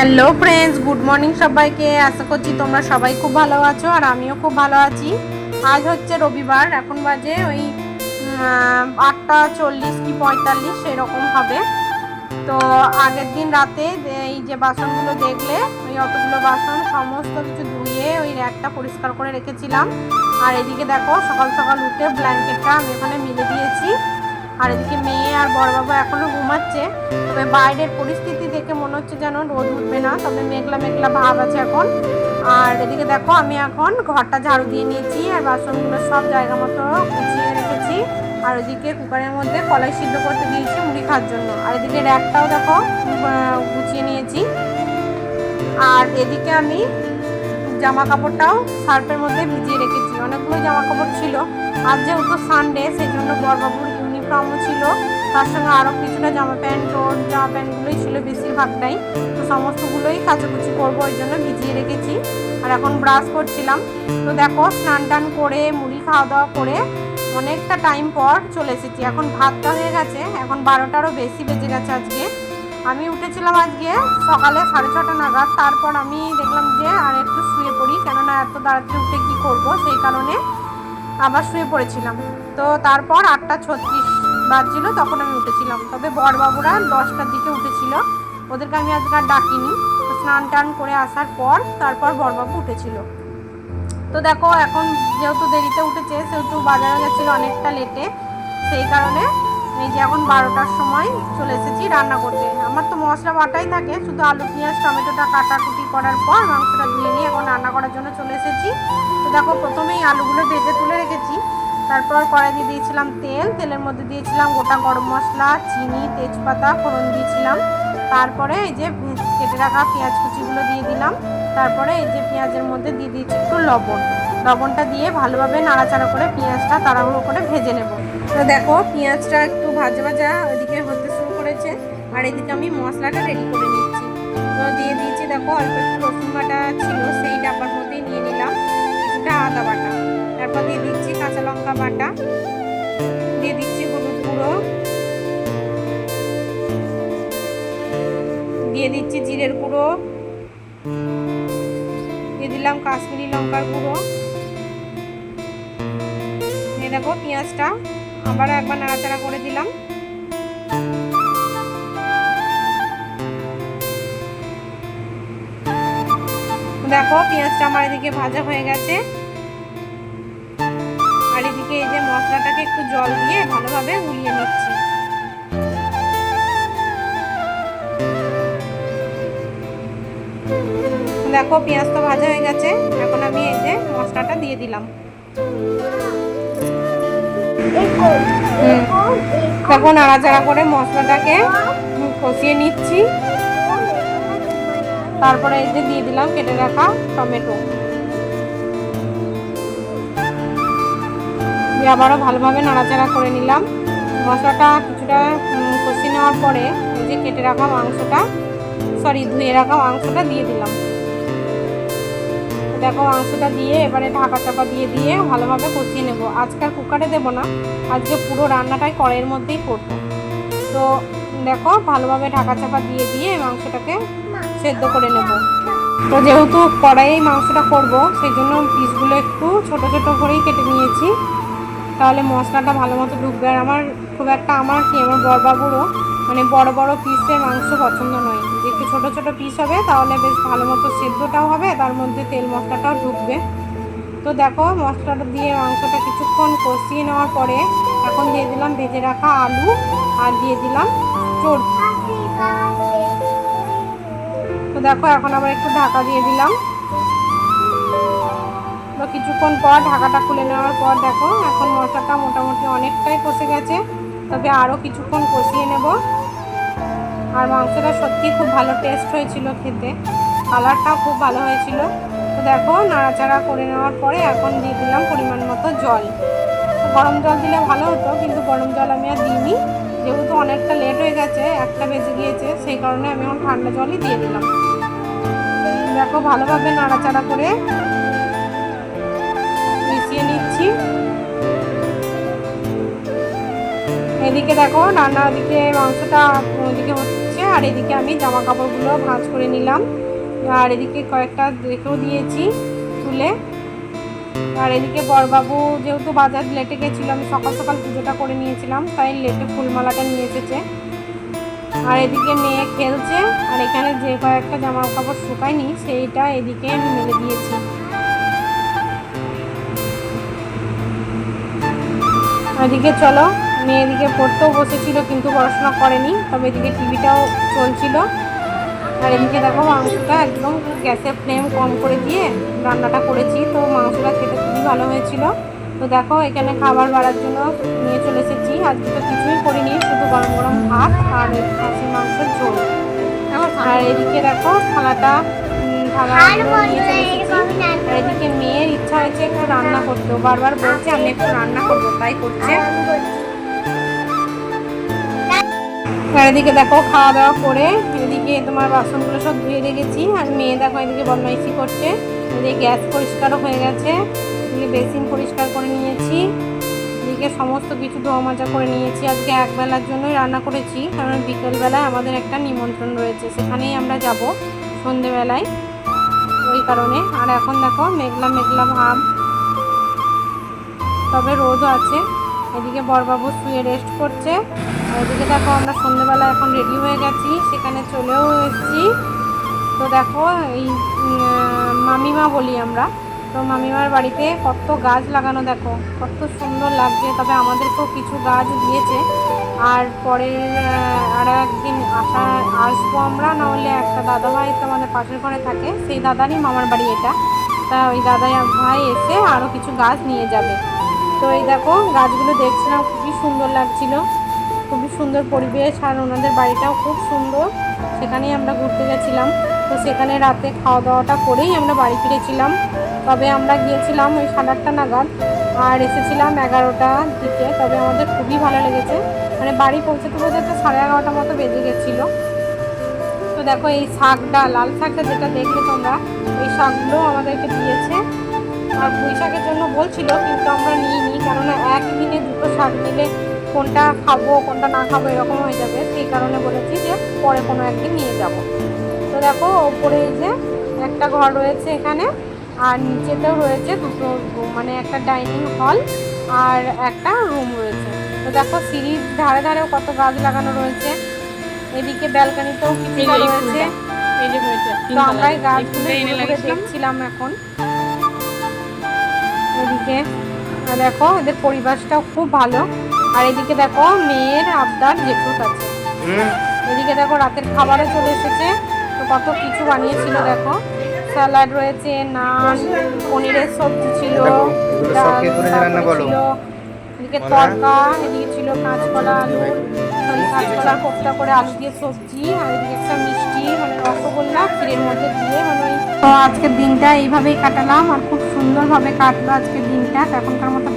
Hello friends, good morning সবাইকে। আশা করছি তোমরা সবাই খুব ভালো আছো আর আমিও খুব ভালো আছি। আজ হচ্ছে রবিবার, এখন বাজে ওই 8:40 কি 45 সেরকম হবে। তো আগের দিন রাতে এই যে বাসনগুলো দেখলে, ওই অতগুলো বাসন সমস্ত কিছু ধুয়ে ওই র্যাকটা পরিষ্কার করে রেখেছিলাম। আর এদিকে দেখো সকাল সকাল উঠে ব্ল্যাঙ্কেটটা আমি ওখানে মিলে দিয়েছি। আর এদিকে মেয়ে আর বড়বাবু এখনও ঘুমাচ্ছে। তবে বাইরের পরিস্থিতি দেখে মনে হচ্ছে যেন রোদ উঠবে না, তবে মেঘলা মেঘলা ভাব আছে এখন। আর এদিকে দেখো আমি এখন ঘরটা ঝাড়ু দিয়ে নিয়েছি আর বাসনগুলো সব জায়গা মতো গুছিয়ে রেখেছি। আর ওইদিকে কুকারের মধ্যে কলাই সিদ্ধ করতে দিয়েছি মুড়ি খাওয়ার জন্য। আর এদিকে র্যাকটাও দেখো গুছিয়ে নিয়েছি। আর এদিকে আমি জামা কাপড়টাও সার্ফের মধ্যে ভিজিয়ে রেখেছি। অনেকগুলো জামা কাপড় ছিল, আর যেহেতু সানডে সেই জন্য বড়বাবুর ইউনিফর্মও ছিল, তার সঙ্গে আরও কিছুটা জামা প্যান্টগুলোই ছিল বেশিরভাগটাই। তো সমস্তগুলোই কাচাকুচি করবো, ওই জন্য ভিজিয়ে রেখেছি। আর এখন ব্রাশ করছিলাম। তো দেখো স্নান টান করে মুড়ি খাওয়া দাওয়া করে অনেকটা টাইম পর চলে এসেছি। এখন ভাতটা হয়ে গেছে, এখন 12টারও বেশি বেজে গেছে আজকে। আমি উঠেছিলাম আজকে সকালে 6:30 নাগাদ। তারপর আমি দেখলাম যে আর একটু শুয়ে পড়ি, কেননা এত তাড়াতাড়ি উঠে কী করবো, সেই কারণে আবার শুয়ে পড়েছিলাম। তো তারপর 8:36 বাজছিল তখন আমি উঠেছিলাম। তবে বড়বাবুরা 10টার দিকে উঠেছিল, ওদেরকে আমি আজকে আর ডাকিনি। তো স্নান টান করে আসার পর তারপর বড়বাবু উঠেছিল। তো দেখো এখন যেহেতু দেরিতে উঠেছে, সেহেতু বাজারে গেছিলো অনেকটা লেটে, সেই কারণে এই যে এখন 12টার সময় চলে এসেছি রান্না করতে। আমার তো মশলা বাটাই থাকে, শুধু আলু পেঁয়াজ টমেটোটা কাটাকুটি করার পর মাংসটা ধুয়ে নিয়ে এখন রান্না করার জন্য চলে এসেছি। তো দেখো প্রথমেই আলুগুলো ভেজে তুলে রেখেছি। তারপর কড়াই দিয়ে দিয়েছিলাম তেলের মধ্যে দিয়েছিলাম গোটা গরম মশলা, চিনি, তেজপাতা, ফোড়ন দিয়েছিলাম। তারপরে এই যে কেটে রাখা পেঁয়াজ কুচিগুলো দিয়ে দিলাম। তারপরে এই যে পেঁয়াজের মধ্যে দিয়ে দিয়েছি একটু লবণটা দিয়ে ভালোভাবে নাড়াচাড়া করে পেঁয়াজটা তাড়াহুড়ো করে ভেজে নেব। তো দেখো পেঁয়াজটা একটু ভাজা ভাজা ওইদিকে হতে শুরু করেছে, আর এদিকে আমি মশলাটা রেডি করে নিচ্ছি। তো দিয়ে দিয়েছি দেখো অল্প একটু রসুন বাটা ছিল, সেই ডাব্বার মধ্যেই নিয়ে নিলাম কিছুটা আদা বাটা। তারপর দিয়ে দিচ্ছি কাঁচা লঙ্কা বাটা, দিয়ে দিচ্ছি হলুদ গুঁড়ো, দিয়ে দিচ্ছি জিরের গুঁড়ো, দিয়ে দিলাম কাশ্মীরি লঙ্কার গুঁড়ো। এই দেখো পেঁয়াজটা আবার একবার নাড়াচাড়া করে দিলাম। দেখো পেঁয়াজটা আমার এদিকে ভাজা হয়ে গেছে। আর এদিকে এই যে মশলাটাকে একটু জল দিয়ে ভালোভাবে গুলিয়ে নিচ্ছি। দেখো পেঁয়াজ তো ভাজা হয়ে গেছে, এখন আমি এই যে মশলাটা দিয়ে দিলাম। দেখো নাড়াচাড়া করে মশলাটাকে কষিয়ে নিচ্ছি। তারপরে এই যে দিয়ে দিলাম কেটে রাখা টমেটো, দিয়ে আবারও ভালোভাবে নাড়াচাড়া করে নিলাম। মশলাটা কিছুটা কষিয়ে নেওয়ার পরে এই যে কেটে রাখা মাংসটা, ধুয়ে রাখা মাংসটা দিয়ে দিলাম। দেখো মাংসটা দিয়ে এবারে ঢাকা চাপা দিয়ে ভালোভাবে কষিয়ে নেব। আজকে আর কুকারে দেবো না, আজকে পুরো রান্নাটাই কড়াইয়ের মধ্যেই করবো। তো দেখো ভালোভাবে ঢাকা চাপা দিয়ে মাংসটাকে সেদ্ধ করে নেব। তো যেহেতু কড়াইয়েই মাংসটা করব, সেই জন্য পিসগুলো একটু ছোট ছোট করেই কেটে নিয়েছি, তাহলে মশলাটা ভালো মতো ঢুকবে। আর আমার আমার বড়বাবুরও মানে বড় বড় পিসের মাংস পছন্দ নয়, যে একটু ছোটো ছোটো পিস হবে, তাহলে বেশ ভালো মতো সেদ্ধটাও হবে, তার মধ্যে তেল মশলাটাও ঢুকবে। তো দেখো মশলাটা দিয়ে মাংসটা কিছুক্ষণ কষিয়ে নেওয়ার পরে এখন দিয়ে দিলাম ভেজে রাখা আলু, আর দিয়ে দিলাম চর্বি। তো দেখো এখন আবার একটু ঢাকা দিয়ে দিলাম। তো কিছুক্ষণ পর ঢাকাটা খুলে নেওয়ার পর দেখো এখন মশলাটা মোটামুটি অনেকটাই কষে গেছে, তবে আরও কিছুক্ষণ কষিয়ে নেব। আর মাংসটা সত্যি খুব ভালো টেস্ট হয়েছিল খেতে, কালারটাও খুব ভালো হয়েছিল। তো দেখো নাড়াচাড়া করে নেওয়ার পরে এখন দিয়ে দিলাম পরিমাণ মতো জল। গরম জল দিলে ভালো হতো, কিন্তু গরম জল আমি আর দিইনি, যেহেতু অনেকটা লেট হয়ে গেছে, 1টা বেজে গিয়েছে, সেই কারণে আমি এখন ঠান্ডা জলই দিয়ে দিলাম। দেখো ভালোভাবে নাড়াচাড়া করে মিশিয়ে নিচ্ছি। এদিকে দেখো রান্নার দিকে মাংসটা ওদিকে হচ্ছে, আর এদিকে আমি জামা কাপড়গুলো ভাঁজ করে নিলাম, আর এদিকে কয়েকটা রেখেও দিয়েছি তুলে। আর এদিকে বরবাবু যেহেতু বাজার লেটে গেছিলো, আমি সকাল সকাল পুজোটা করে নিয়েছিলাম, তাই লেটে ফুলমালাটা নিয়ে এসেছে। আর এদিকে মেয়ে খেলছে, আর এখানে যে কয়েকটা জামা কাপড় শুকায়নি সেইটা এদিকে আমি মেলে দিয়েছি। এদিকে চলো, মেয়ে এদিকে পড়তেও বসেছিল কিন্তু পড়াশোনা করেনি, তবে এদিকে টিভিটাও চলছিল। আর এদিকে দেখো মাংসটা একদম গ্যাসের ফ্লেম কম করে দিয়ে রান্নাটা করেছি, তো মাংসটা খেতে খুবই ভালো হয়েছিল। তো দেখো এখানে খাবার বাড়ার জন্য নিয়ে চলে এসেছি। আজকে তো কিছুই করিনি, শুধু গরম গরম ভাত আর খাসির মাংসের ঝোল। আর এদিকে দেখো থালাটা নিয়ে চলে এসেছি। আর এদিকে মেয়ের ইচ্ছা হয়েছে একটু রান্না করতে, বারবার বলছে আমি একটু রান্না করবো, তাই করছে। আর এদিকে দেখো খাওয়া দাওয়া করে এদিকে তোমার বাসনগুলো সব ধুয়ে রেখেছি, আর মেয়ে দেখো এদিকে বদমাইশি করছে। এদিকে গ্যাস পরিষ্কারও হয়ে গেছে, এদিকে বেসিন পরিষ্কার করে নিয়েছি, এদিকে সমস্ত কিছু ধোয়া মাজা করে নিয়েছি। আজকে একবেলার জন্যই রান্না করেছি, কারণ বিকেলবেলায় আমাদের একটা নিমন্ত্রণ রয়েছে, সেখানেই আমরা যাব সন্ধেবেলায়, ওই কারণে। আর এখন দেখো মেঘলা মেঘলা ভাব, তবে রোদও আছে। এদিকে বরবাবু শুয়ে রেস্ট করছে। আর এদিকে দেখো আমরা সন্ধ্যেবেলা এখন রেডি হয়ে গেছি, সেখানে চলেও এসেছি। তো দেখো এই মামিমা বলি আমরা, তো মামিমার বাড়িতে কত গাছ লাগানো, দেখো কত সুন্দর লাগছে। তবে আমাদেরকেও কিছু গাছ দিয়েছে, আর পরের আরও একদিন আসবো আমরা, না হলে একটা দাদা ভাই তো আমাদের পাশের ঘরে থাকে, সেই দাদারই মামার বাড়ি এটা, তা ওই দাদা ভাই এসে আরও কিছু গাছ নিয়ে যাবে। তো এই দেখো গাছগুলো দেখছিলাম, খুবই সুন্দর লাগছিল, খুবই সুন্দর পরিবেশ, আর ওনাদের বাড়িটাও খুব সুন্দর, সেখানেই আমরা ঘুরতে গেছিলাম। তো সেখানে রাতে খাওয়া দাওয়াটা করেই আমরা বাড়ি ফিরেছিলাম। তবে আমরা গিয়েছিলাম ওই 8:30 নাগাদ, আর এসেছিলাম 11টার দিকে। তবে আমাদের খুবই ভালো লেগেছে, মানে বাড়ি পৌঁছাতে পৌঁছাতে 11:30 মতো বেজে গেছিলো। তো দেখো এই শাকটা, লাল শাকটা যেটা দেখলে তোমরা, এই শাকগুলো আমাদেরকে দিয়েছে। আর পুঁই শাকের জন্য বলছিল, কিন্তু আমরা নিইনি, কেননা একই দিনে দুটো শাক নিলে কোনটা খাবো কোনটা না খাবো এরকম হয়ে যাবে, সেই কারণে বলেছি যে পরে কোনো একদিন নিয়ে যাব। তো দেখো ওপরে এই যে একটা ঘর রয়েছে এখানে, আর নিচেতেও রয়েছে দুটো রুম, মানে একটা ডাইনিং হল আর একটা রুম রয়েছে। তো দেখো সিঁড়ির ধারে ধারেও কত গাছ লাগানো রয়েছে, এদিকে ব্যালকনিতেও কিছুটা রয়েছে। তো আমরা এই গাছগুলো দেখছিলাম এখন এদিকে। দেখো এদের পরিবেশটাও খুব ভালো। আর এদিকে দেখো মেয়ের আবদার জেঠুর কাছে, এদিকে দেখো রাতের খাবারও চলে এসেছে। তো কত কিছু বানিয়েছিল দেখো, স্যালাড রয়েছে, নান, পনিরের সবজি ছিল, ডাল ছিল, এদিকে তরকা, এদিকে ছিল কাঁচকলা আলু, কাঁচকলা কোফতা করে আলু দিয়ে সবজি, আর এদিকে একটা মিষ্টি মানে রসগোল্লা ক্ষীরের মধ্যে দিয়ে, মানে তো আজকের দিনটা এইভাবেই কাটালাম, আর খুব সুন্দরভাবে কাটলো আজকের দিনটা। এখনকার মতো